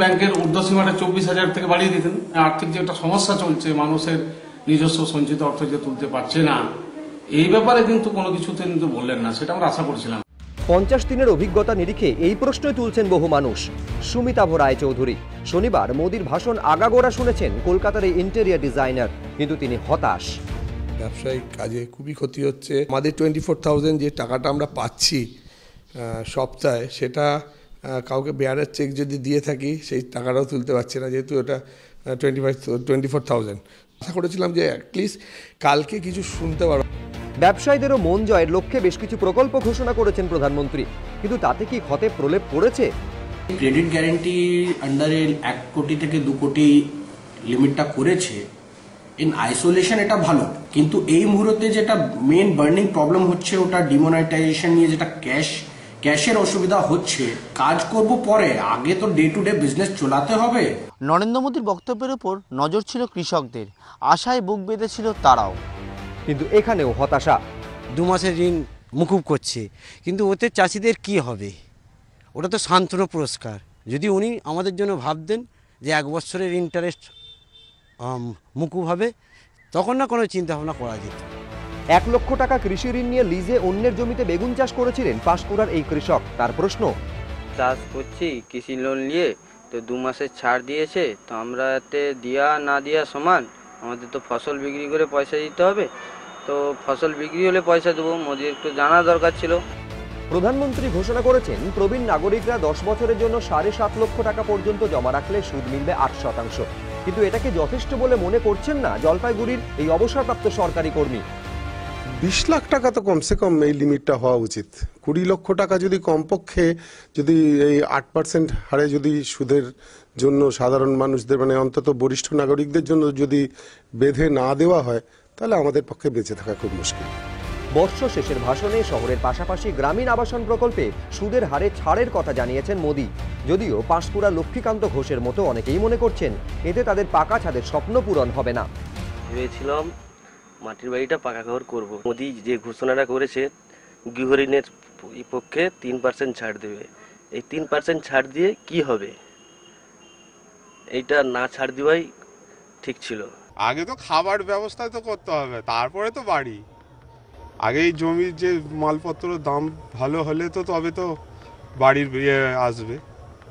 ব্যাংকের ঊর্ধ্বসীমাটা 24,000 থেকে বাড়িয়ে দিতেন। আর্থিক যে একটা সমস্যা চলছে, মানুষের নিজস্ব সঞ্চিত অর্থ যে তুলতে পারছে না, এই ব্যাপারে কিন্তু কোনো কিছুতে কিন্তু বললেন না, সেটা আমরা আশা করছিলাম। 50 দিনের অভিজ্ঞতা নিরিখে এই প্রশ্নই তুলছেন বহু মানুষ। সুমিতাভ রায়চৌধুরী শনিবার মোদির ভাষণ আগাগোড়া শুনেছেন কলকাতার এই ইন্টেরিয়ার ডিজাইনার, কিন্তু তিনি হতাশ। ব্যবসায়িক কাজে খুবই ক্ষতি হচ্ছে। আমাদের 24,000 যে টাকাটা আমরা পাচ্ছি সপ্তাহে, সেটা কাউকে বেয়ারের চেক যদি দিয়ে থাকি সেই টাকাটাও তুলতে পারছি না, যেহেতু এটা 24,000। আশা করেছিলাম যে অ্যাটলিস্ট কালকে কিছু শুনতে পারবো। ব্যবসায়ীদেরও মন জয়ের লক্ষ্যে বেশ কিছু প্রকল্প ঘোষণা করেছেন প্রধানমন্ত্রী, কিন্তু তাতে কি ক্ষতে প্রলেপ পড়েছে? ক্রেডিট গ্যারেন্টি আন্ডারে 1 কোটি থেকে 2 কোটি লিমিটটা করেছে। ইন আইসোলেশন এটা ভালো, কিন্তু এই মুহূর্তে যেটা মেন বার্নিং প্রবলেম হচ্ছে ওটা ডিমনিটাইজেশন নিয়ে, যেটা ক্যাশের অসুবিধা হচ্ছে। কাজ করব পরে, আগে তো ডে টু ডে বিজনেস চলাতে হবে। নরেন্দ্র মোদীর বক্তব্যের উপর নজর ছিল কৃষকদের, আশায় বুক বেঁধেছিল তারাও। কিন্তু এখানেও হতাশা। 2 মাসের ঋণ মুকুব করছে, কিন্তু ওতে চাষিদের কি হবে? ওটা তো সান্ত্বনা পুরস্কার। যদি উনি আমাদের জন্য ভাবতেন যে 1 বছরের ইন্টারেস্ট মুকুব হবে, তখন না কোনো চিন্তা ভাবনা করা যেত। 1 লক্ষ টাকা কৃষি ঋণ নিয়ে লিজে অন্যের জমিতে বেগুন চাষ করেছিলেন পাঁশকুড়ার এই কৃষক। তার প্রশ্ন, চাষ করছি কৃষি লোন নিয়ে, তো 2 মাসের ছাড় দিয়েছে, তো আমরা এতে দেওয়া না দেওয়া সমান। আমাদের তো ফসল বিক্রি করে পয়সা দিতে হবে, তো ফসল বিক্রি হলে পয়সা দেবো। মোদি একটু জানা দরকার ছিল। প্রধানমন্ত্রী ঘোষণা করেছেন প্রবীণ নাগরিকরা 10 বছরের জন্য 7.5 লক্ষ টাকা পর্যন্ত জমা রাখলে সুদ মিলবে 8%। কিন্তু এটাকে যথেষ্ট বলে মনে করছেন না জলপাইগুড়ির এই অবসরপ্রাপ্ত সরকারি কর্মী। 20 লাখ টাকা তো কমসে কম এই লিমিটটা হওয়া উচিত। 20 লক্ষ টাকা যদি কমপক্ষে যদি এই 8% হারে যদি সুদের জন্য সাধারণ মানুষদের, মানে অন্তত বরিষ্ঠ নাগরিকদের জন্য যদি বেঁধে না দেওয়া হয়, তাহলে আমাদের পক্ষে বেঁচে থাকা খুব মুশকিল। বর্ষ শেষের ভাষণে শহরের পাশাপাশি গ্রামীণ আবাসন প্রকল্পে সুদের হারে ছাড়ের কথা জানিয়েছেন মোদি। যদিও পাঁশকুড়া লক্ষ্মীকান্ত ঘোষের মতো অনেকেই মনে করছেন এতে তাদের পাকা ছাদের স্বপ্ন পূরণ হবে না। ভেবেছিলাম মাটির বাড়িটা পাকা ঘর করব। মোদি যে ঘোষণাটা করেছে গৃহঋণের পক্ষে 3% ছাড় দেবে, এই 3% ছাড় দিয়ে কি হবে? এইটা না ছাড় দেওয়াই ঠিক ছিল। আগে তো খাবার ব্যবস্থা তো করতে হবে, তারপরে তো বাড়ি। আগে এই জমির যে মালপত্র দাম ভালো হলে তো তবে তো বাড়ির আসবে,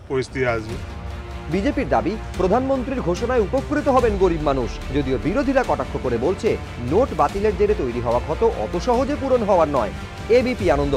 পরিস্থিতি আসবে। বিজেপির দাবি প্রধানমন্ত্রীর ঘোষণায় উপকৃত হবেন গরিব মানুষ, যদিও বিরোধীরা কটাক্ষ করে বলছে নোট বাতিলের জেরে তৈরি হওয়া ক্ষত অত সহজে পূরণ হওয়ার নয়। এবিপি আনন্দ।